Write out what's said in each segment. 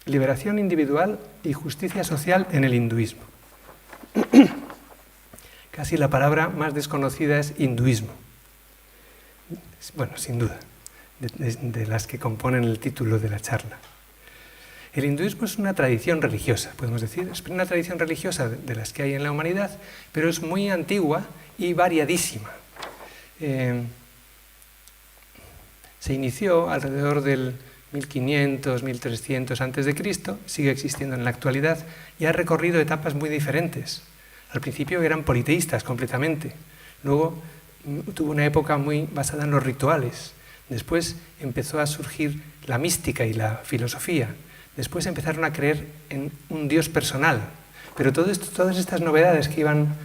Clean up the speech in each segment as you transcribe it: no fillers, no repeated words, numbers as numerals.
Liberación individual y justicia social en el hinduismo. Casi la palabra más desconocida es hinduismo. Bueno, sin duda, de las que componen el título de la charla. El hinduismo es una tradición religiosa, podemos decir, es una tradición religiosa de las que hay en la humanidad, pero es muy antigua y variadísima. Se inició alrededor del 1500, 1300 a.C., sigue existiendo en la actualidad y ha recorrido etapas muy diferentes. Al principio eran politeístas completamente, luego tuvo una época muy basada en los rituales, después empezó a surgir la mística y la filosofía, después empezaron a creer en un Dios personal, pero todas estas novedades que iban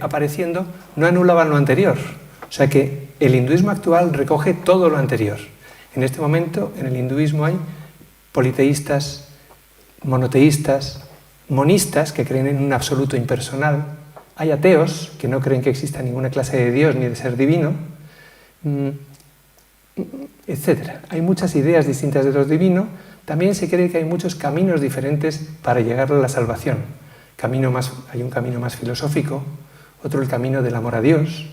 apareciendo no anulaban lo anterior, o sea que el hinduismo actual recoge todo lo anterior. En este momento, en el hinduismo hay politeístas, monoteístas, monistas, que creen en un absoluto impersonal, hay ateos, que no creen que exista ninguna clase de Dios ni de ser divino, etc. Hay muchas ideas distintas de lo divino. También se cree que hay muchos caminos diferentes para llegar a la salvación. Hay un camino más filosófico, otro el camino del amor a Dios.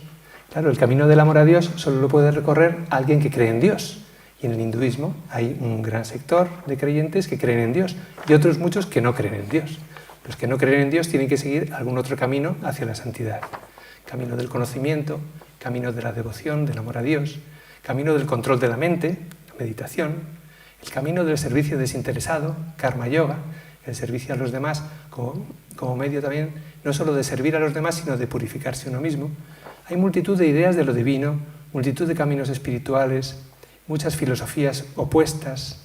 Claro, el camino del amor a Dios solo lo puede recorrer alguien que cree en Dios. Y en el hinduismo hay un gran sector de creyentes que creen en Dios y otros muchos que no creen en Dios. Los que no creen en Dios tienen que seguir algún otro camino hacia la santidad. Camino del conocimiento, camino de la devoción, del amor a Dios, camino del control de la mente, la meditación, el camino del servicio desinteresado, karma yoga, el servicio a los demás como medio también, no solo de servir a los demás, sino de purificarse uno mismo. Hay multitud de ideas de lo divino, multitud de caminos espirituales, muchas filosofías opuestas.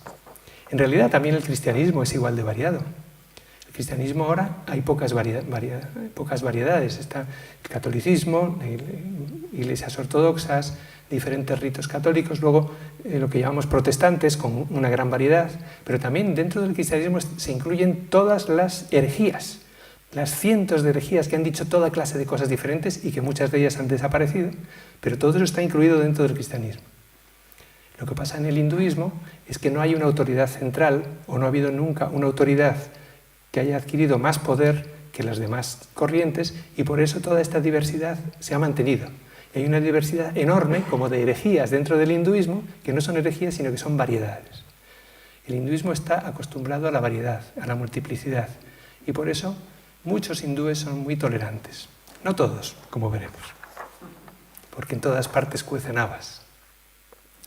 En realidad también el cristianismo es igual de variado. El cristianismo ahora hay pocas variedades. Está el catolicismo, iglesias ortodoxas, diferentes ritos católicos, luego lo que llamamos protestantes con una gran variedad, pero también dentro del cristianismo se incluyen todas las herejías, las cientos de herejías que han dicho toda clase de cosas diferentes y que muchas de ellas han desaparecido, pero todo eso está incluido dentro del cristianismo. Lo que pasa en el hinduismo es que no hay una autoridad central, o no ha habido nunca una autoridad que haya adquirido más poder que las demás corrientes, y por eso toda esta diversidad se ha mantenido. Y hay una diversidad enorme, como de herejías dentro del hinduismo, que no son herejías, sino que son variedades. El hinduismo está acostumbrado a la variedad, a la multiplicidad, y por eso muchos hindúes son muy tolerantes. No todos, como veremos, porque en todas partes cuecen habas.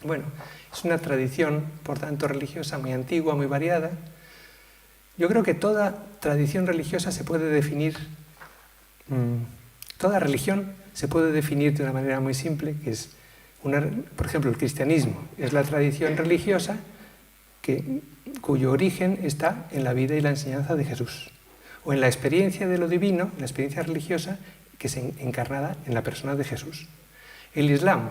Bueno, es una tradición, por tanto, religiosa muy antigua, muy variada. Yo creo que toda tradición religiosa se puede definir, toda religión se puede definir de una manera muy simple, que es, por ejemplo, el cristianismo es la tradición religiosa cuyo origen está en la vida y la enseñanza de Jesús, o en la experiencia de lo divino, la experiencia religiosa que es encarnada en la persona de Jesús. El Islam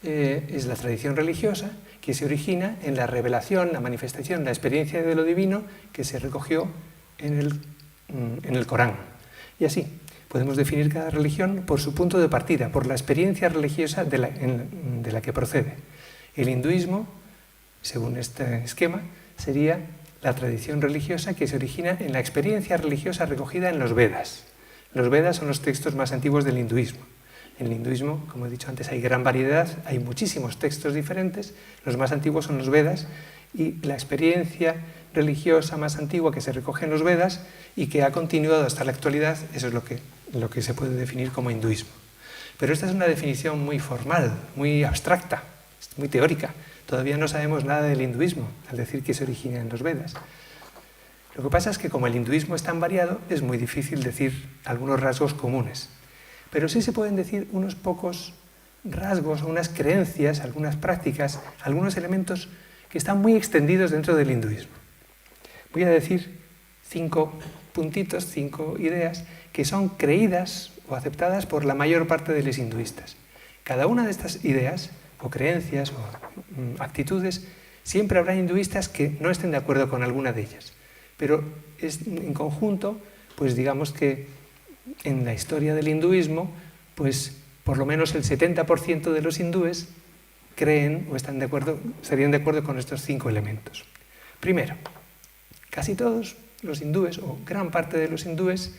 es la tradición religiosa que se origina en la revelación, la manifestación, la experiencia de lo divino que se recogió en el Corán. Y así, podemos definir cada religión por su punto de partida, por la experiencia religiosa de la que procede. El hinduismo, según este esquema, sería la tradición religiosa que se origina en la experiencia religiosa recogida en los Vedas. Los Vedas son los textos más antiguos del hinduismo. En el hinduismo, como he dicho antes, hay gran variedad, hay muchísimos textos diferentes, los más antiguos son los Vedas, y la experiencia religiosa más antigua que se recoge en los Vedas y que ha continuado hasta la actualidad, eso es lo que se puede definir como hinduismo. Pero esta es una definición muy formal, muy abstracta, muy teórica. Todavía no sabemos nada del hinduismo, al decir que se origina en los Vedas. Lo que pasa es que como el hinduismo es tan variado, es muy difícil decir algunos rasgos comunes. Pero sí se pueden decir unos pocos rasgos, unas creencias, algunas prácticas, algunos elementos que están muy extendidos dentro del hinduismo. Voy a decir 5 puntitos, 5 ideas que son creídas o aceptadas por la mayor parte de los hinduistas. Cada una de estas ideas o creencias o actitudes, siempre habrá hinduistas que no estén de acuerdo con alguna de ellas. Pero en conjunto, pues digamos que en la historia del hinduismo, pues por lo menos el 70% de los hindúes creen o estarían de acuerdo con estos 5 elementos. Primero, casi todos los hindúes, o gran parte de los hindúes,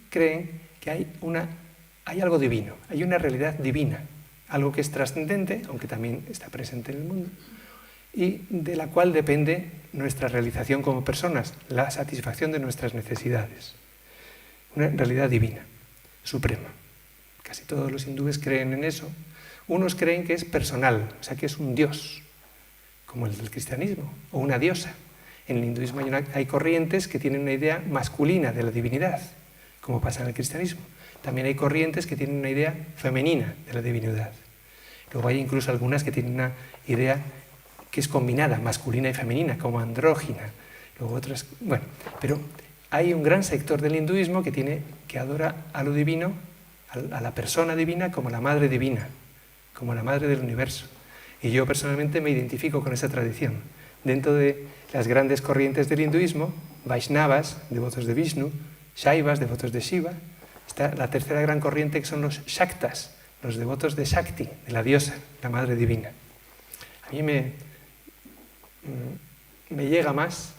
creen que hay algo divino, hay una realidad divina, algo que es trascendente, aunque también está presente en el mundo, y de la cual depende nuestra realización como personas, la satisfacción de nuestras necesidades. Una realidad divina, suprema. Casi todos los hindúes creen en eso. Unos creen que es personal, o sea, que es un dios, como el del cristianismo, o una diosa. En el hinduismo hay corrientes que tienen una idea masculina de la divinidad, como pasa en el cristianismo. También hay corrientes que tienen una idea femenina de la divinidad. Luego hay incluso algunas que tienen una idea que es combinada, masculina y femenina, como andrógina. Luego otras, bueno, pero hay un gran sector del hinduismo que adora a lo divino, a la persona divina como la madre divina, como la madre del universo. Y yo personalmente me identifico con esa tradición. Dentro de las grandes corrientes del hinduismo, Vaishnavas, devotos de Vishnu, Shaivas, devotos de Shiva, está la tercera gran corriente, que son los Shaktas, los devotos de Shakti, de la diosa, la madre divina. A mí me llega más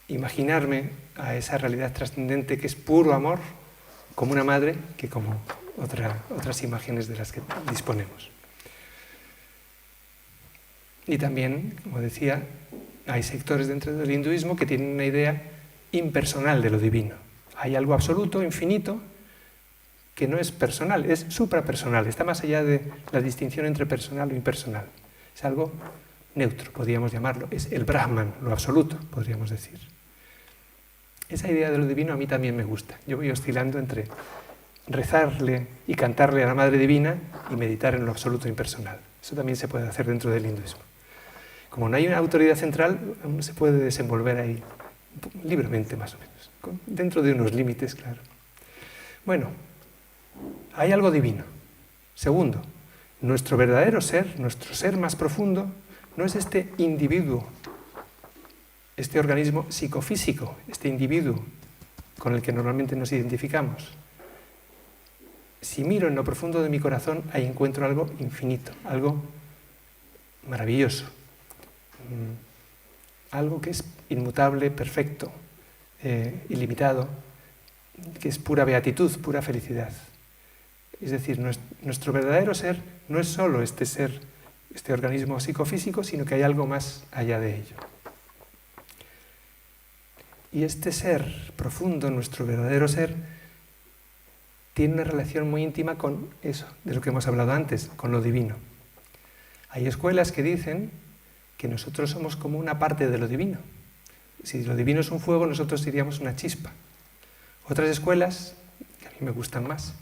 imaginarme a esa realidad trascendente que es puro amor, como una madre, que como otras imágenes de las que disponemos. Y también, como decía, hay sectores dentro del hinduismo que tienen una idea impersonal de lo divino. Hay algo absoluto, infinito, que no es personal, es suprapersonal, está más allá de la distinción entre personal o impersonal. Es algo neutro, podríamos llamarlo, es el Brahman, lo absoluto, podríamos decir. Esa idea de lo divino a mí también me gusta. Yo voy oscilando entre rezarle y cantarle a la Madre Divina y meditar en lo absoluto impersonal. Eso también se puede hacer dentro del hinduismo. Como no hay una autoridad central, uno se puede desenvolver ahí libremente, más o menos, dentro de unos límites, claro. Bueno, hay algo divino. Segundo, nuestro verdadero ser, nuestro ser más profundo, no es este individuo, este organismo psicofísico, este individuo con el que normalmente nos identificamos. Si miro en lo profundo de mi corazón, ahí encuentro algo infinito, algo maravilloso, algo que es inmutable, perfecto, ilimitado, que es pura beatitud, pura felicidad. Es decir, nuestro verdadero ser no es solo este ser, este organismo psicofísico, sino que hay algo más allá de ello. Y este ser profundo, nuestro verdadero ser, tiene una relación muy íntima con eso, de lo que hemos hablado antes, con lo divino. Hay escuelas que dicen que nosotros somos como una parte de lo divino. Si lo divino es un fuego, nosotros seríamos una chispa. Otras escuelas, que a mí me gustan más,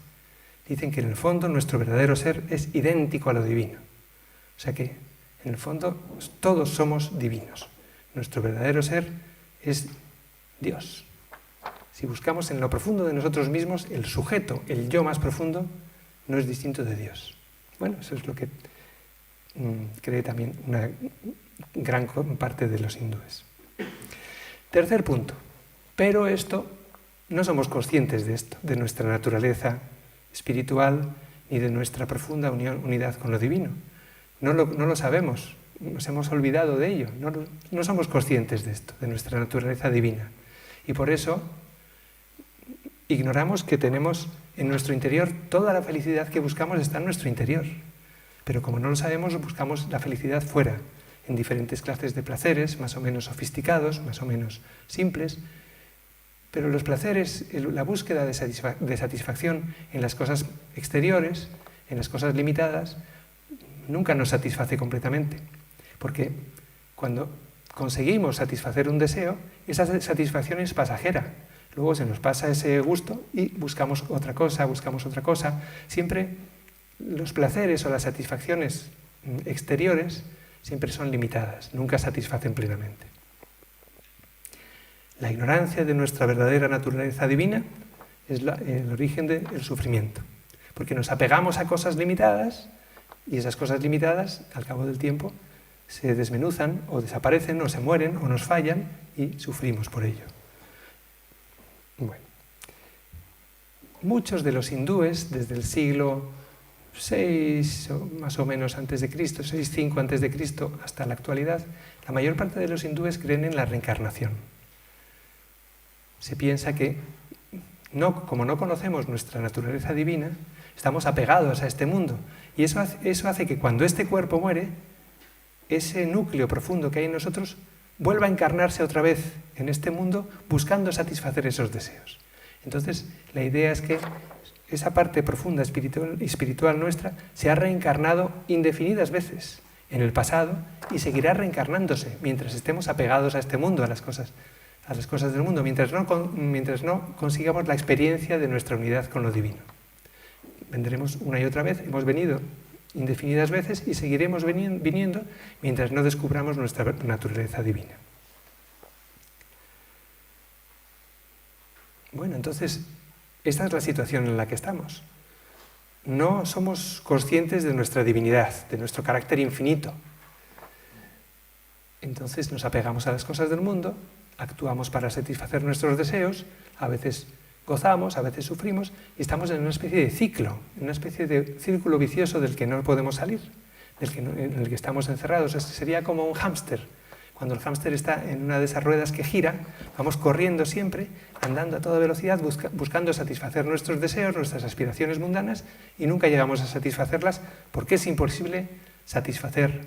dicen que en el fondo nuestro verdadero ser es idéntico a lo divino. O sea que, en el fondo, todos somos divinos. Nuestro verdadero ser es Dios. Si buscamos en lo profundo de nosotros mismos, el sujeto, el yo más profundo, no es distinto de Dios. Bueno, eso es lo que cree también una gran parte de los hindúes. Tercer punto. Pero no somos conscientes de esto, de nuestra naturaleza espiritual ni de nuestra profunda unidad con lo divino. No lo sabemos, nos hemos olvidado de ello, no somos conscientes de esto, de nuestra naturaleza divina. Y por eso ignoramos que tenemos en nuestro interior toda la felicidad que buscamos está en nuestro interior. Pero como no lo sabemos, buscamos la felicidad fuera, en diferentes clases de placeres, más o menos sofisticados, más o menos simples. Pero los placeres, la búsqueda de satisfacción en las cosas exteriores, en las cosas limitadas, nunca nos satisface completamente. Porque cuando conseguimos satisfacer un deseo, esa satisfacción es pasajera. Luego se nos pasa ese gusto y buscamos otra cosa. Siempre los placeres o las satisfacciones exteriores siempre son limitadas, nunca satisfacen plenamente. La ignorancia de nuestra verdadera naturaleza divina es el origen del sufrimiento, porque nos apegamos a cosas limitadas y esas cosas limitadas, al cabo del tiempo, se desmenuzan o desaparecen o se mueren o nos fallan y sufrimos por ello. Bueno, muchos de los hindúes, desde el siglo 6 más o menos antes de Cristo, 6-5 antes de Cristo hasta la actualidad, la mayor parte de los hindúes creen en la reencarnación. Se piensa que, como no conocemos nuestra naturaleza divina, estamos apegados a este mundo. Y eso hace que cuando este cuerpo muere, ese núcleo profundo que hay en nosotros vuelva a encarnarse otra vez en este mundo buscando satisfacer esos deseos. Entonces, la idea es que esa parte profunda espiritual nuestra se ha reencarnado indefinidas veces en el pasado y seguirá reencarnándose mientras estemos apegados a este mundo, a las cosas del mundo, mientras no consigamos la experiencia de nuestra unidad con lo divino. Vendremos una y otra vez, hemos venido indefinidas veces y seguiremos viniendo mientras no descubramos nuestra naturaleza divina. Bueno, entonces, esta es la situación en la que estamos. No somos conscientes de nuestra divinidad, de nuestro carácter infinito. Entonces nos apegamos a las cosas del mundo, actuamos para satisfacer nuestros deseos, a veces gozamos, a veces sufrimos, y estamos en una especie de ciclo, en una especie de círculo vicioso del que no podemos salir, en el que estamos encerrados. Sería como un hámster. Cuando el hámster está en una de esas ruedas que gira, vamos corriendo siempre, andando a toda velocidad, buscando satisfacer nuestros deseos, nuestras aspiraciones mundanas, y nunca llegamos a satisfacerlas porque es imposible satisfacer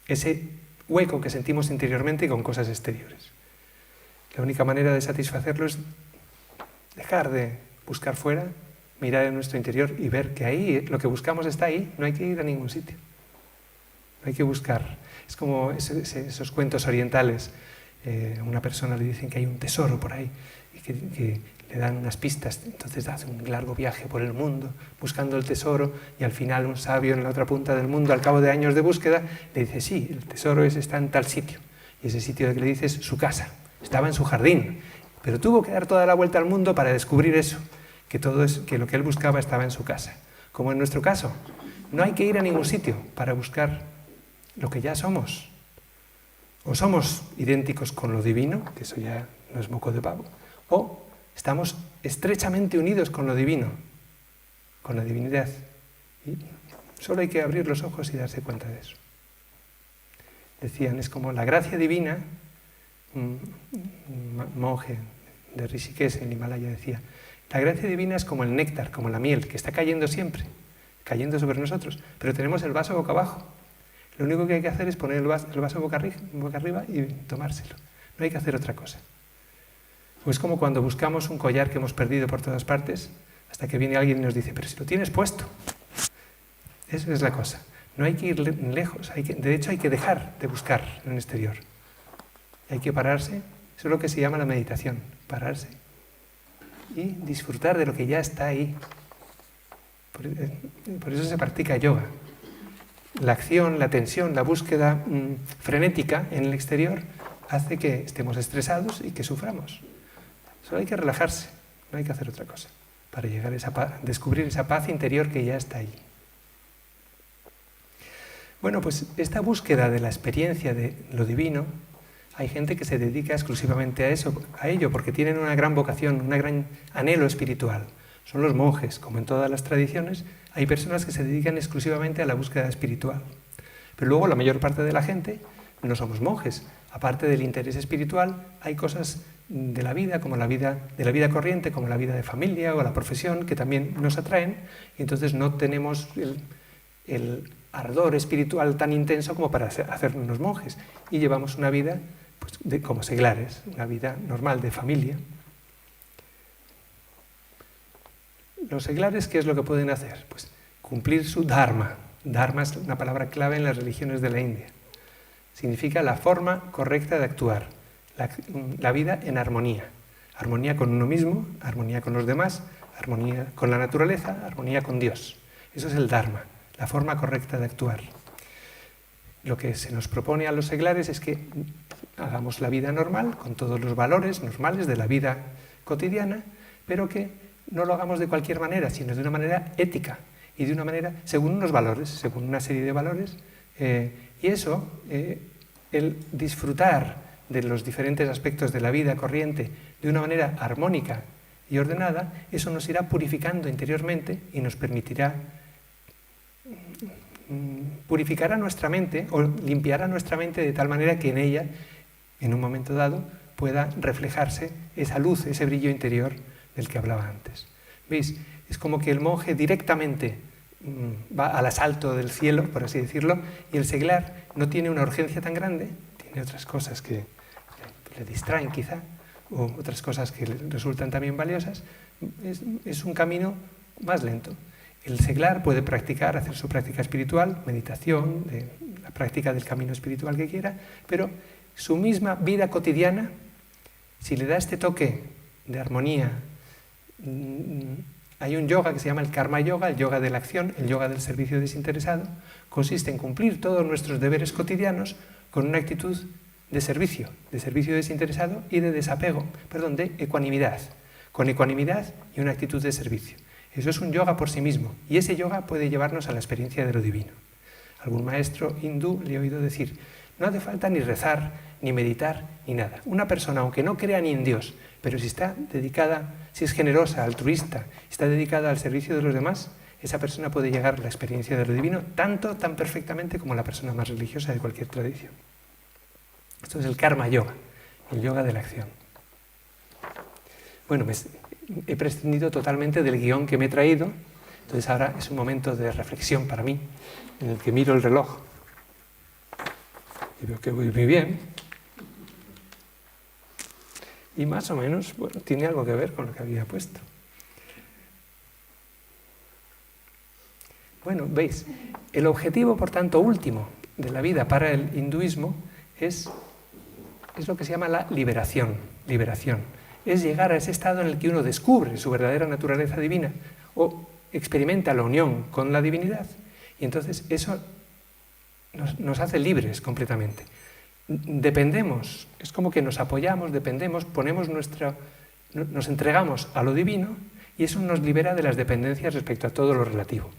ese hueco que sentimos interiormente con cosas exteriores. La única manera de satisfacerlo es dejar de buscar fuera, mirar en nuestro interior y ver que ahí lo que buscamos está ahí, no hay que ir a ningún sitio. No hay que buscar. Es como esos cuentos orientales. A una persona le dicen que hay un tesoro por ahí y que le dan unas pistas. Entonces hace un largo viaje por el mundo buscando el tesoro y al final un sabio en la otra punta del mundo, al cabo de años de búsqueda, le dice, sí, el tesoro está en tal sitio. Y ese sitio que le dice es su casa. Estaba en su jardín. Pero tuvo que dar toda la vuelta al mundo para descubrir eso, que lo que él buscaba estaba en su casa. Como en nuestro caso, no hay que ir a ningún sitio para buscar lo que ya somos. O somos idénticos con lo divino, que eso ya no es moco de pavo, o estamos estrechamente unidos con lo divino, con la divinidad. Y solo hay que abrir los ojos y darse cuenta de eso. Decían, es como la gracia divina. Un monje de Rishikesh en Himalaya decía, la gracia divina es como el néctar, como la miel, que está cayendo siempre, cayendo sobre nosotros, pero tenemos el vaso boca abajo. Lo único que hay que hacer es poner el vaso boca arriba y tomárselo. No hay que hacer otra cosa. O es como cuando buscamos un collar que hemos perdido por todas partes, hasta que viene alguien y nos dice, pero si lo tienes puesto. Esa es la cosa. No hay que ir lejos, de hecho hay que dejar de buscar en el exterior. Hay que pararse, eso es lo que se llama la meditación, pararse y disfrutar de lo que ya está ahí. Por eso se practica yoga. La acción, la tensión, la búsqueda frenética en el exterior hace que estemos estresados y que suframos. Solo hay que relajarse, no hay que hacer otra cosa, para llegar a descubrir esa paz interior que ya está ahí. Bueno, pues esta búsqueda de la experiencia de lo divino, hay gente que se dedica exclusivamente a ello, porque tienen una gran vocación, un gran anhelo espiritual. Son los monjes, como en todas las tradiciones, hay personas que se dedican exclusivamente a la búsqueda espiritual. Pero luego la mayor parte de la gente no somos monjes. Aparte del interés espiritual, hay cosas de la vida, como la vida corriente, como la vida de familia o la profesión, que también nos atraen, y entonces no tenemos el ardor espiritual tan intenso como para hacernos monjes. Y llevamos una vida como seglares, una vida normal de familia. Los seglares, ¿qué es lo que pueden hacer? Pues cumplir su dharma. Dharma es una palabra clave en las religiones de la India. Significa la forma correcta de actuar, la vida en armonía. Armonía con uno mismo, armonía con los demás, armonía con la naturaleza, armonía con Dios. Eso es el dharma, la forma correcta de actuar. Lo que se nos propone a los seglares es que hagamos la vida normal, con todos los valores normales de la vida cotidiana, pero que no lo hagamos de cualquier manera, sino de una manera ética y de una manera según unos valores, según una serie de valores. Y eso, el disfrutar de los diferentes aspectos de la vida corriente de una manera armónica y ordenada, eso nos irá purificando interiormente y nos permitirá purificará nuestra mente o limpiará nuestra mente de tal manera que en ella, en un momento dado, pueda reflejarse esa luz, ese brillo interior del que hablaba antes. ¿Veis? Es como que el monje directamente va al asalto del cielo, por así decirlo, y el seglar no tiene una urgencia tan grande, tiene otras cosas que le distraen quizá, o otras cosas que le resultan también valiosas, es un camino más lento. El seglar puede practicar, hacer su práctica espiritual, meditación, la práctica del camino espiritual que quiera, pero su misma vida cotidiana, si le da este toque de armonía, hay un yoga que se llama el karma yoga, el yoga de la acción, el yoga del servicio desinteresado, consiste en cumplir todos nuestros deberes cotidianos con una actitud de servicio desinteresado y de desapego, de ecuanimidad, con ecuanimidad y una actitud de servicio. Eso es un yoga por sí mismo, y ese yoga puede llevarnos a la experiencia de lo divino. Algún maestro hindú le he oído decir, no hace falta ni rezar, ni meditar, ni nada. Una persona, aunque no crea ni en Dios, pero si está dedicada, si es generosa, altruista, está dedicada al servicio de los demás, esa persona puede llegar a la experiencia de lo divino tan perfectamente como la persona más religiosa de cualquier tradición. Esto es el karma yoga, el yoga de la acción. Bueno, he prescindido totalmente del guión que me he traído, entonces ahora es un momento de reflexión para mí, en el que miro el reloj y veo que voy muy bien. Y más o menos, bueno, tiene algo que ver con lo que había puesto. Bueno, veis, el objetivo, por tanto, último de la vida para el hinduismo es lo que se llama la liberación. Es llegar a ese estado en el que uno descubre su verdadera naturaleza divina o experimenta la unión con la divinidad. Y entonces eso nos hace libres completamente. Dependemos, es como que nos apoyamos, dependemos, nos entregamos a lo divino y eso nos libera de las dependencias respecto a todo lo relativo.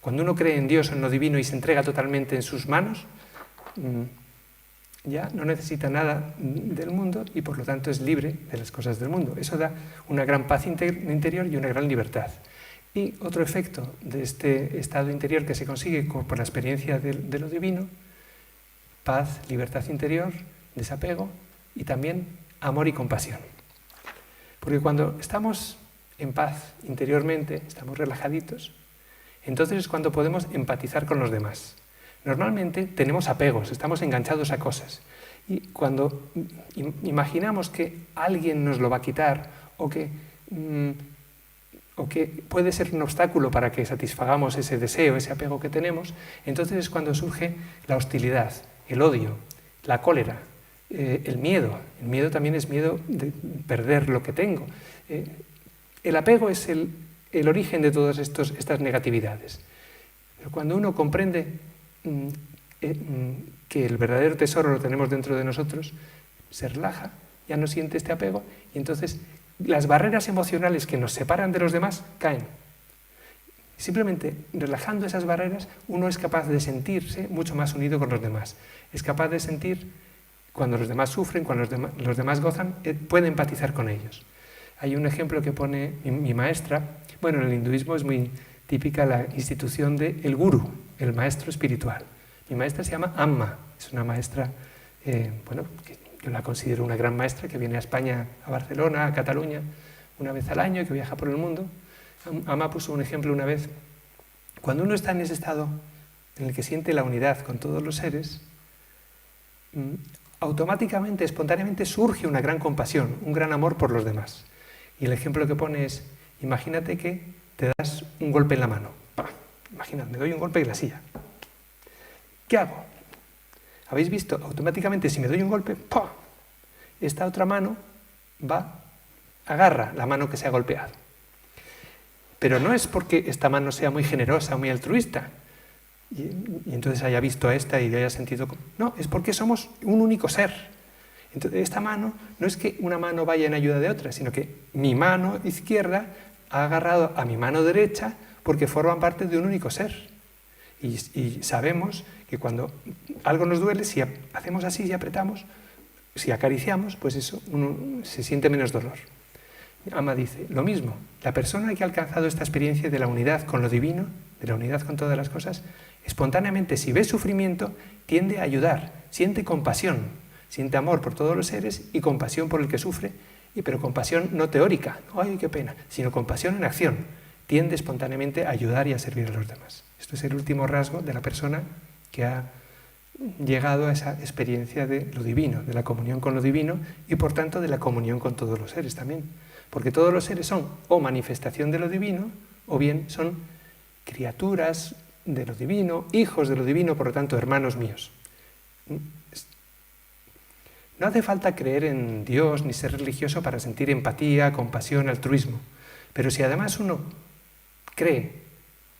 Cuando uno cree en Dios o en lo divino y se entrega totalmente en sus manos, ya no necesita nada del mundo y por lo tanto es libre de las cosas del mundo. Eso da una gran paz interior y una gran libertad. Y otro efecto de este estado interior que se consigue por la experiencia de lo divino, paz, libertad interior, desapego y también amor y compasión. Porque cuando estamos en paz interiormente, estamos relajaditos, entonces es cuando podemos empatizar con los demás. Normalmente tenemos apegos, estamos enganchados a cosas. Y cuando imaginamos que alguien nos lo va a quitar o que puede ser un obstáculo para que satisfagamos ese deseo, ese apego que tenemos, entonces es cuando surge la hostilidad, el odio, la cólera, el miedo. El miedo también es miedo de perder lo que tengo. El apego es el origen de todas estas negatividades. Pero cuando uno comprende que el verdadero tesoro lo tenemos dentro de nosotros, se relaja, ya no siente este apego y entonces las barreras emocionales que nos separan de los demás caen. Simplemente relajando esas barreras uno es capaz de sentirse mucho más unido con los demás. Es capaz de sentir cuando los demás sufren, cuando los demás gozan, puede empatizar con ellos. Hay un ejemplo que pone mi maestra. Bueno, en el hinduismo es muy típica la institución del gurú, el maestro espiritual. Mi maestra se llama Amma, es una maestra, que yo la considero una gran maestra, que viene a España, a Barcelona, a Cataluña, una vez al año, que viaja por el mundo. Amma puso un ejemplo una vez. Cuando uno está en ese estado en el que siente la unidad con todos los seres, automáticamente, espontáneamente surge una gran compasión, un gran amor por los demás. Y el ejemplo que pone es, imagínate que te das un golpe en la mano. ¡Pah! Imagínate, me doy un golpe en la silla. ¿Qué hago? ¿Habéis visto? Automáticamente, si me doy un golpe, ¡pah!, esta otra mano agarra la mano que se ha golpeado. Pero no es porque esta mano sea muy generosa, muy altruista, y entonces haya visto a esta y haya sentido... No, es porque somos un único ser. Entonces, esta mano no es que una mano vaya en ayuda de otra, sino que mi mano izquierda ha agarrado a mi mano derecha porque forman parte de un único ser. Y sabemos que cuando algo nos duele, si hacemos así, si apretamos, si acariciamos, pues eso, uno se siente menos dolor. Amma dice, lo mismo, la persona que ha alcanzado esta experiencia de la unidad con lo divino, de la unidad con todas las cosas, espontáneamente, si ve sufrimiento, tiende a ayudar, siente compasión, siente amor por todos los seres y compasión por el que sufre, pero compasión no teórica, ¡ay, qué pena!, sino compasión en acción, tiende espontáneamente a ayudar y a servir a los demás. Esto es el último rasgo de la persona que ha llegado a esa experiencia de lo divino, de la comunión con lo divino y por tanto de la comunión con todos los seres también. Porque todos los seres son o manifestación de lo divino o bien son criaturas de lo divino, hijos de lo divino, por lo tanto hermanos míos. No hace falta creer en Dios ni ser religioso para sentir empatía, compasión, altruismo. Pero si además uno cree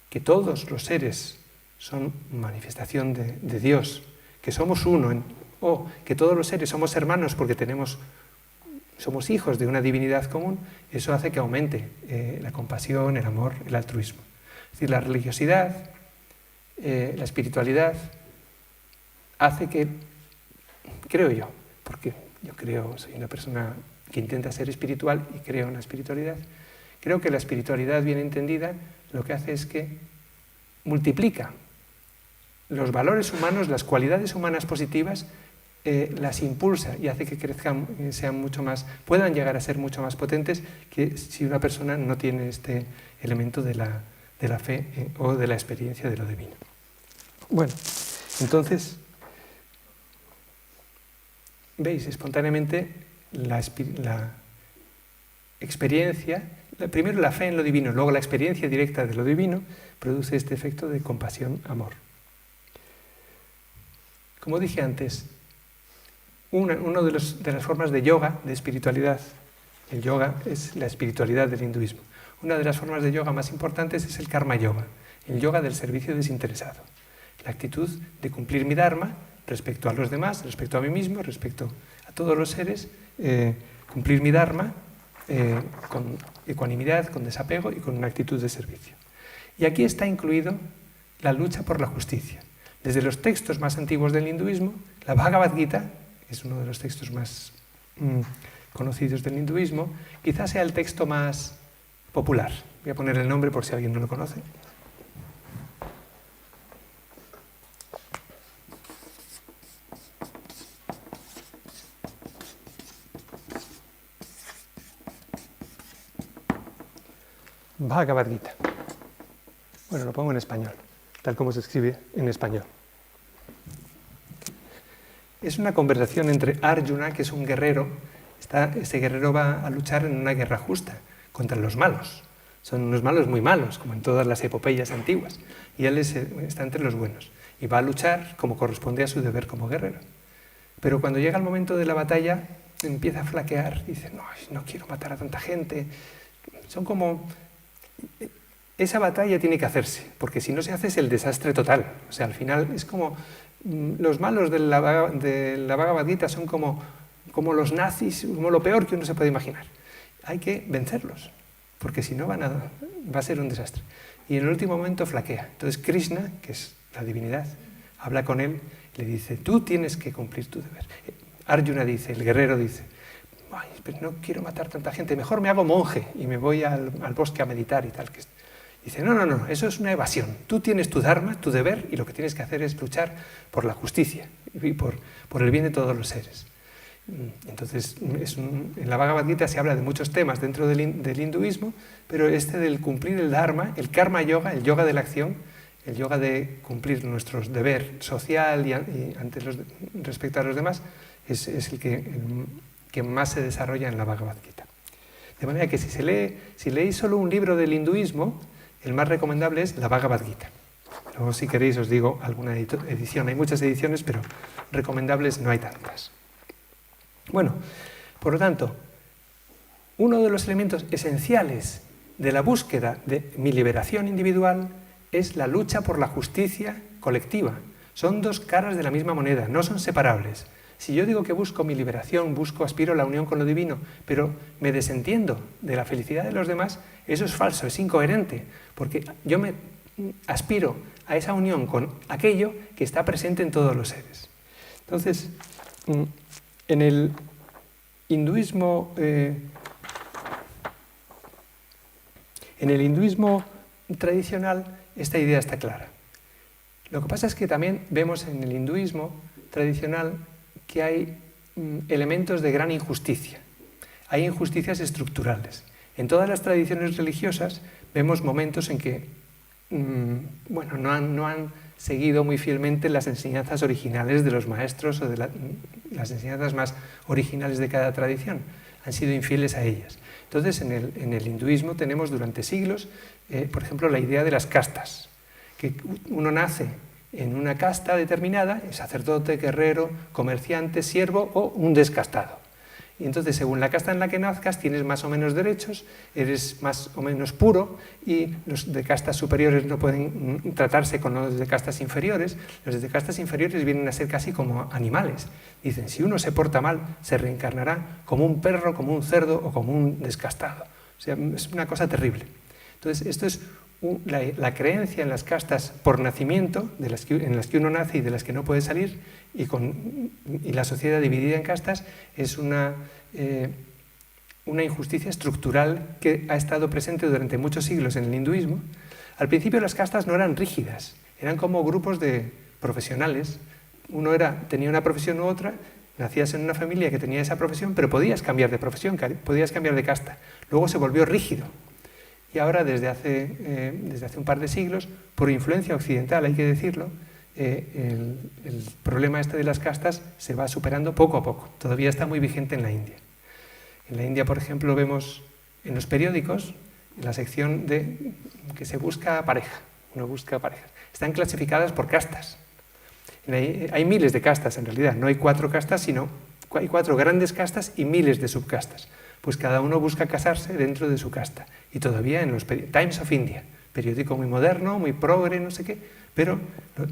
que todos los seres son manifestación de Dios, que somos uno, o que todos los seres somos hermanos porque somos hijos de una divinidad común, eso hace que aumente la compasión, el amor, el altruismo. Es decir, la religiosidad, la espiritualidad, hace que, creo yo, porque yo soy una persona que intenta ser espiritual y creo en la espiritualidad, creo que la espiritualidad bien entendida lo que hace es que multiplica los valores humanos, las cualidades humanas positivas, las impulsa y hace que crezcan, puedan llegar a ser mucho más potentes que si una persona no tiene este elemento de la fe o de la experiencia de lo divino. Bueno, entonces, veis, espontáneamente la experiencia, primero la fe en lo divino, luego la experiencia directa de lo divino, produce este efecto de compasión, amor. Como dije antes, una de las formas de yoga, de espiritualidad, el yoga es la espiritualidad del hinduismo. Una de las formas de yoga más importantes es el karma yoga, el yoga del servicio desinteresado. La actitud de cumplir mi dharma respecto a los demás, respecto a mí mismo, respecto a todos los seres, cumplir mi dharma con ecuanimidad, con desapego y con una actitud de servicio. Y aquí está incluido la lucha por la justicia. Desde los textos más antiguos del hinduismo, la Bhagavad Gita, que es uno de los textos más conocidos del hinduismo, quizás sea el texto más popular. Voy a poner el nombre por si alguien no lo conoce. Bhagavad Gita. Bueno, lo pongo en español, tal como se escribe en español. Es una conversación entre Arjuna, que es un guerrero. Este guerrero va a luchar en una guerra justa contra los malos. Son unos malos muy malos, como en todas las epopeyas antiguas. Y él está entre los buenos. Y va a luchar como corresponde a su deber como guerrero. Pero cuando llega el momento de la batalla, empieza a flaquear. Dice, no quiero matar a tanta gente. Son como... Esa batalla tiene que hacerse, porque si no se hace es el desastre total. O sea, al final es como... Los malos de la Bhagavad Gita son como los nazis, como lo peor que uno se puede imaginar. Hay que vencerlos, porque si no va a ser un desastre. Y en el último momento flaquea. Entonces Krishna, que es la divinidad, habla con él, le dice, tú tienes que cumplir tu deber. Arjuna dice, el guerrero dice, pero no quiero matar tanta gente, mejor me hago monje y me voy al bosque a meditar y tal. Dice, no, eso es una evasión. Tú tienes tu dharma, tu deber, y lo que tienes que hacer es luchar por la justicia y por el bien de todos los seres. Entonces, en la Bhagavad Gita se habla de muchos temas dentro del hinduismo, pero este del cumplir el dharma, el karma yoga, el yoga de la acción, el yoga de cumplir nuestro deber social y respecto a los demás, es el que más se desarrolla en la Bhagavad Gita. De manera que si leéis solo un libro del hinduismo, el más recomendable es la Bhagavad Gita. Luego, si queréis, os digo alguna edición. Hay muchas ediciones, pero recomendables no hay tantas. Bueno, por lo tanto, uno de los elementos esenciales de la búsqueda de mi liberación individual es la lucha por la justicia colectiva. Son dos caras de la misma moneda, no son separables. Si yo digo que busco mi liberación, aspiro a la unión con lo divino, pero me desentiendo de la felicidad de los demás, eso es falso, es incoherente, porque yo me aspiro a esa unión con aquello que está presente en todos los seres. Entonces, en el hinduismo tradicional, esta idea está clara. Lo que pasa es que también vemos en el hinduismo tradicional que hay elementos de gran injusticia. Hay injusticias estructurales. En todas las tradiciones religiosas vemos momentos en que no han seguido muy fielmente las enseñanzas originales de los maestros o de las enseñanzas más originales de cada tradición. Han sido infieles a ellas. Entonces, en el hinduismo tenemos durante siglos, por ejemplo, la idea de las castas, que uno nace en una casta determinada, sacerdote, guerrero, comerciante, siervo o un descastado. Y entonces, según la casta en la que nazcas, tienes más o menos derechos, eres más o menos puro, y los de castas superiores no pueden tratarse con los de castas inferiores. Los de castas inferiores vienen a ser casi como animales. Dicen, si uno se porta mal, se reencarnará como un perro, como un cerdo o como un descastado. O sea, es una cosa terrible. Entonces, esto es la creencia en las castas por nacimiento, en las que uno nace y de las que no puede salir, y la sociedad dividida en castas es una injusticia estructural que ha estado presente durante muchos siglos en el hinduismo. Al principio las castas no eran rígidas, eran como grupos de profesionales. Uno tenía una profesión u otra, nacías en una familia que tenía esa profesión, pero podías cambiar de profesión, podías cambiar de casta. Luego se volvió rígido. Y ahora, desde hace un par de siglos, por influencia occidental, hay que decirlo, el problema este de las castas se va superando poco a poco. Todavía está muy vigente en la India. En la India, por ejemplo, vemos en los periódicos, en la sección de que se busca pareja, uno busca parejas. Están clasificadas por castas. Hay miles de castas en realidad, no hay 4 castas, sino hay 4 grandes castas y miles de subcastas. Pues cada uno busca casarse dentro de su casta. Y todavía en los Times of India, periódico muy moderno, muy progre, no sé qué, pero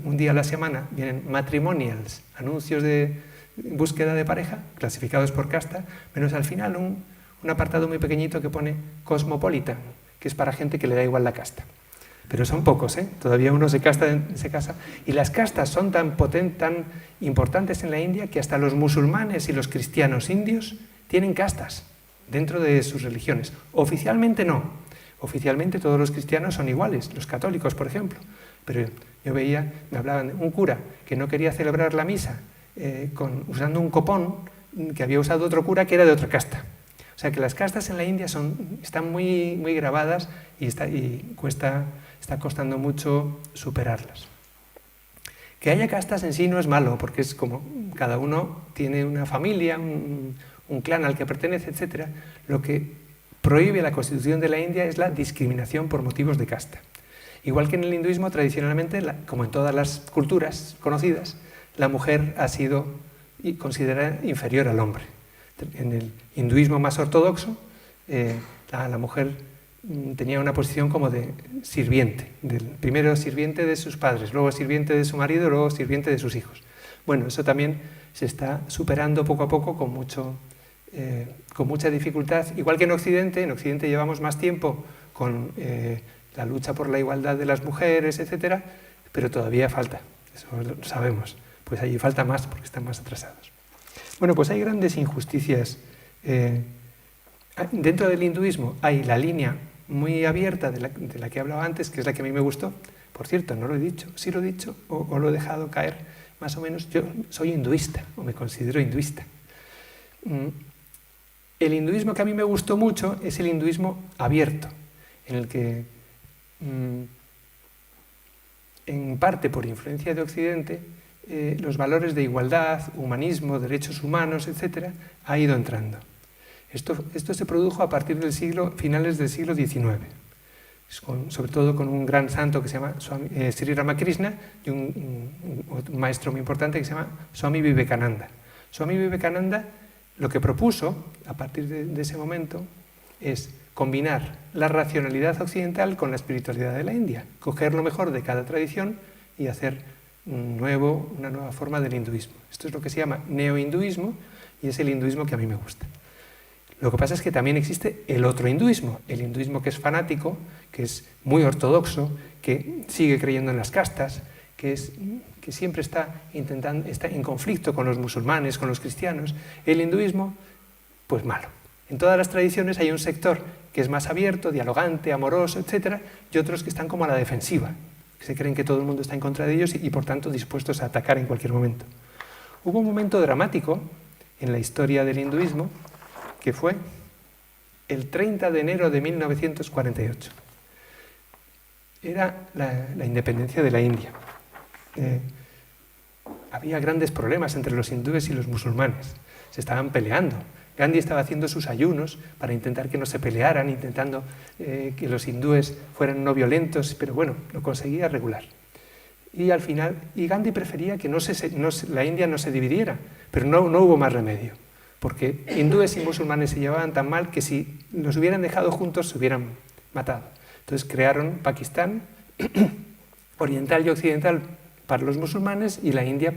un día a la semana vienen matrimonials, anuncios de búsqueda de pareja, clasificados por casta, menos al final un apartado muy pequeñito que pone Cosmopolitan, que es para gente que le da igual la casta. Pero son pocos, ¿eh? Todavía uno se casa. Y las castas son tan importantes en la India que hasta los musulmanes y los cristianos indios tienen castas dentro de sus religiones. Oficialmente no. Oficialmente todos los cristianos son iguales, los católicos, por ejemplo. Pero yo veía, me hablaban de un cura que no quería celebrar la misa usando un copón que había usado otro cura que era de otra casta. O sea que las castas en la India están muy, muy grabadas y está costando mucho superarlas. Que haya castas en sí no es malo, porque es como cada uno tiene una familia, un clan al que pertenece, etc. Lo que prohíbe la Constitución de la India es la discriminación por motivos de casta. Igual que en el hinduismo, tradicionalmente, como en todas las culturas conocidas, la mujer ha sido considerada inferior al hombre. En el hinduismo más ortodoxo, la mujer tenía una posición como de sirviente, primero sirviente de sus padres, luego sirviente de su marido, luego sirviente de sus hijos. Bueno, eso también se está superando poco a poco con mucha dificultad, igual que en Occidente llevamos más tiempo con la lucha por la igualdad de las mujeres, etcétera, pero todavía falta, eso lo sabemos, pues allí falta más porque están más atrasados. Bueno, pues hay grandes injusticias. Dentro del hinduismo hay la línea muy abierta de la que hablaba antes, que es la que a mí me gustó. Por cierto, no lo he dicho, sí lo he dicho o lo he dejado caer, más o menos. Yo soy hinduista, o me considero hinduista. El hinduismo que a mí me gustó mucho es el hinduismo abierto, en el que, en parte por influencia de Occidente, los valores de igualdad, humanismo, derechos humanos, etc., ha ido entrando. Esto se produjo a partir del finales del siglo XIX, sobre todo con un gran santo que se llama Sri Ramakrishna y un maestro muy importante que se llama Swami Vivekananda. Swami Vivekananda lo que propuso a partir de ese momento es combinar la racionalidad occidental con la espiritualidad de la India, coger lo mejor de cada tradición y hacer una nueva forma del hinduismo. Esto es lo que se llama neohinduismo y es el hinduismo que a mí me gusta. Lo que pasa es que también existe el otro hinduismo, el hinduismo que es fanático, que es muy ortodoxo, que sigue creyendo en las castas, que siempre está en conflicto con los musulmanes, con los cristianos. El hinduismo, pues malo. En todas las tradiciones hay un sector que es más abierto, dialogante, amoroso, etc., y otros que están como a la defensiva, Se creen que todo el mundo está en contra de ellos y por tanto dispuestos a atacar en cualquier momento. Hubo un momento dramático en la historia del hinduismo que fue el 30 de enero de 1948. Era la independencia de la India. Había grandes problemas entre los hindúes y los musulmanes. Se estaban peleando. Gandhi estaba haciendo sus ayunos para intentar que no se pelearan, intentando que los hindúes fueran no violentos, pero bueno, lo conseguía regular. Y al final, Gandhi prefería que la India no se dividiera, pero no hubo más remedio, porque hindúes y musulmanes se llevaban tan mal que si los hubieran dejado juntos se hubieran matado. Entonces crearon Pakistán, oriental y occidental para los musulmanes y la India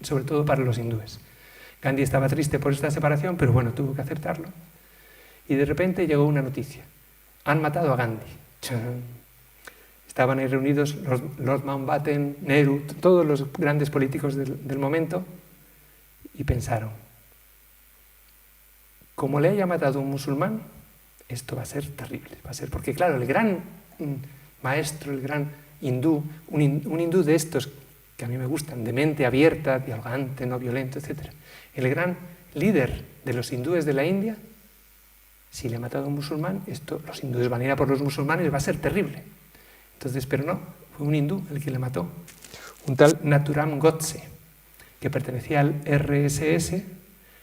sobre todo para los hindúes. Gandhi estaba triste por esta separación, pero bueno, tuvo que aceptarlo. Y de repente llegó una noticia. Han matado a Gandhi. ¡Chan! Estaban ahí reunidos Lord Mountbatten, Nehru, todos los grandes políticos del momento, y pensaron, como le haya matado un musulmán, esto va a ser terrible. Va a ser porque, claro, el gran maestro, el gran hindú, un hindú de estos que a mí me gustan, de mente abierta, dialogante, no violento, etc. El gran líder de los hindúes de la India, si le ha matado a un musulmán, los hindúes van a ir a por los musulmanes, va a ser terrible. Entonces, pero no, fue un hindú el que le mató, un tal Nathuram Godse, que pertenecía al RSS,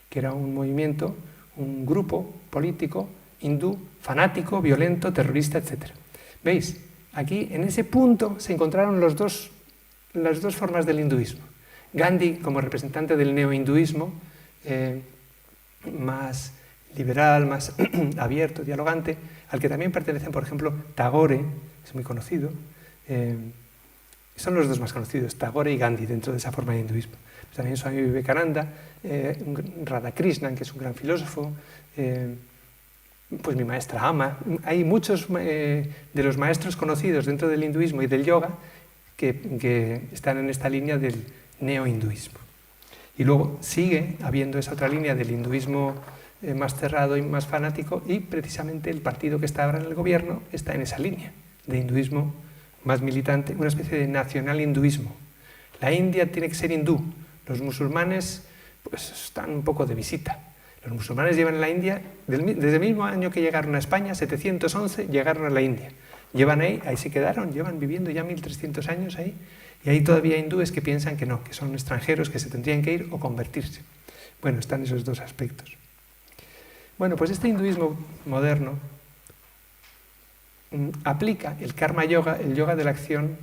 que era un movimiento, un grupo político hindú, fanático, violento, terrorista, etc. ¿Veis? Aquí, en ese punto, se encontraron las dos formas del hinduismo. Gandhi, como representante del neohinduismo, más liberal, más abierto, dialogante, al que también pertenecen, por ejemplo, Tagore, es muy conocido, son los dos más conocidos, Tagore y Gandhi, dentro de esa forma de hinduismo. Pues también Swami Vivekananda, Radhakrishnan, que es un gran filósofo, pues mi maestra Ama. Hay muchos de los maestros conocidos dentro del hinduismo y del yoga que están en esta línea del neohinduismo. Y luego sigue habiendo esa otra línea del hinduismo más cerrado y más fanático, y precisamente el partido que está ahora en el gobierno está en esa línea de hinduismo más militante, una especie de nacional hinduismo. La India tiene que ser hindú, los musulmanes pues están un poco de visita. Los musulmanes llevan en la India, desde el mismo año que llegaron a España, 711, llegaron a la India. Llevan ahí se quedaron, llevan viviendo ya 1300 años ahí, y hay todavía hindúes que piensan que no, que son extranjeros, que se tendrían que ir o convertirse. Bueno, están esos dos aspectos. Bueno, pues este hinduismo moderno aplica el karma yoga, el yoga de la acción,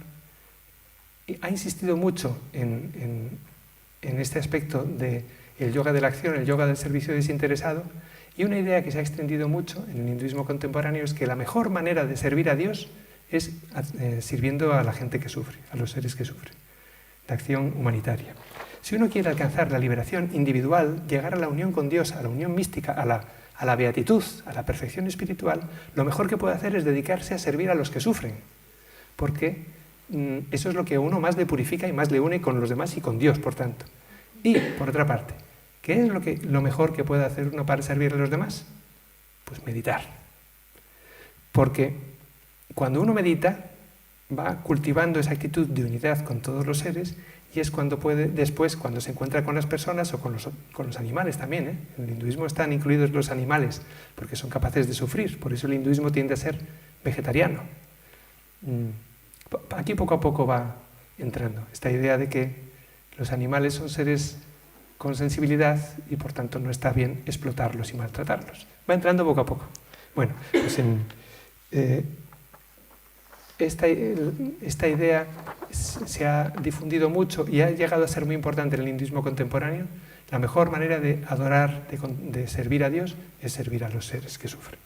y ha insistido mucho en este aspecto del yoga de la acción, el yoga del servicio desinteresado, y una idea que se ha extendido mucho en el hinduismo contemporáneo es que la mejor manera de servir a Dios es sirviendo a la gente que sufre, a los seres que sufren, la acción humanitaria. Si uno quiere alcanzar la liberación individual, llegar a la unión con Dios, a la unión mística, a la beatitud, a la perfección espiritual, lo mejor que puede hacer es dedicarse a servir a los que sufren, porque eso es lo que a uno más le purifica y más le une con los demás y con Dios, por tanto. Y, por otra parte, ¿qué es lo mejor que puede hacer uno para servir a los demás? Pues meditar. Porque cuando uno medita, va cultivando esa actitud de unidad con todos los seres, y es cuando puede, después, cuando se encuentra con las personas o con los animales también. En el hinduismo están incluidos los animales, porque son capaces de sufrir. Por eso el hinduismo tiende a ser vegetariano. Aquí poco a poco va entrando esta idea de que los animales son seres con sensibilidad y por tanto no está bien explotarlos y maltratarlos. Va entrando poco a poco. Bueno, pues esta idea se ha difundido mucho y ha llegado a ser muy importante en el hinduismo contemporáneo. La mejor manera de adorar, de servir a Dios, es servir a los seres que sufren.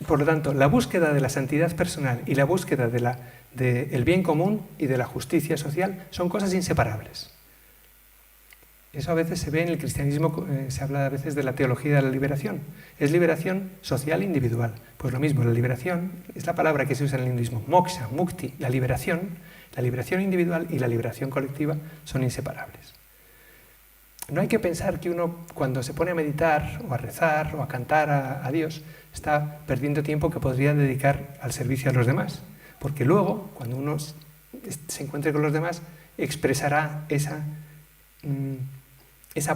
Por lo tanto, la búsqueda de la santidad personal y la búsqueda del bien común y de la justicia social son cosas inseparables. Eso a veces se ve en el cristianismo, se habla a veces de la teología de la liberación. Es liberación social e individual. Pues lo mismo, la liberación es la palabra que se usa en el hinduismo. Moksha, mukti, la liberación individual y la liberación colectiva son inseparables. No hay que pensar que uno, cuando se pone a meditar o a rezar o a cantar a Dios, está perdiendo tiempo que podría dedicar al servicio a los demás. Porque luego, cuando uno se encuentre con los demás, expresará esa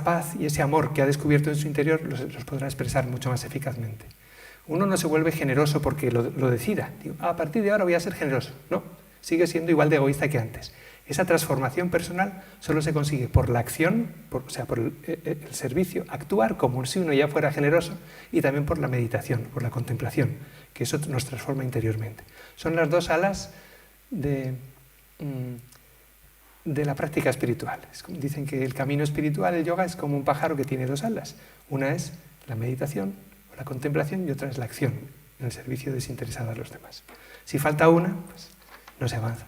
paz y ese amor que ha descubierto en su interior, los podrá expresar mucho más eficazmente. Uno no se vuelve generoso porque lo decida. Digo, a partir de ahora voy a ser generoso. No, sigue siendo igual de egoísta que antes. Esa transformación personal solo se consigue por la acción, por el servicio, actuar como si uno ya fuera generoso, y también por la meditación, por la contemplación, que eso nos transforma interiormente. Son las dos alas de la práctica espiritual. Dicen que el camino espiritual, el yoga, es como un pájaro que tiene dos alas. Una es la meditación o la contemplación y otra es la acción, en el servicio desinteresado a los demás. Si falta una, pues no se avanza.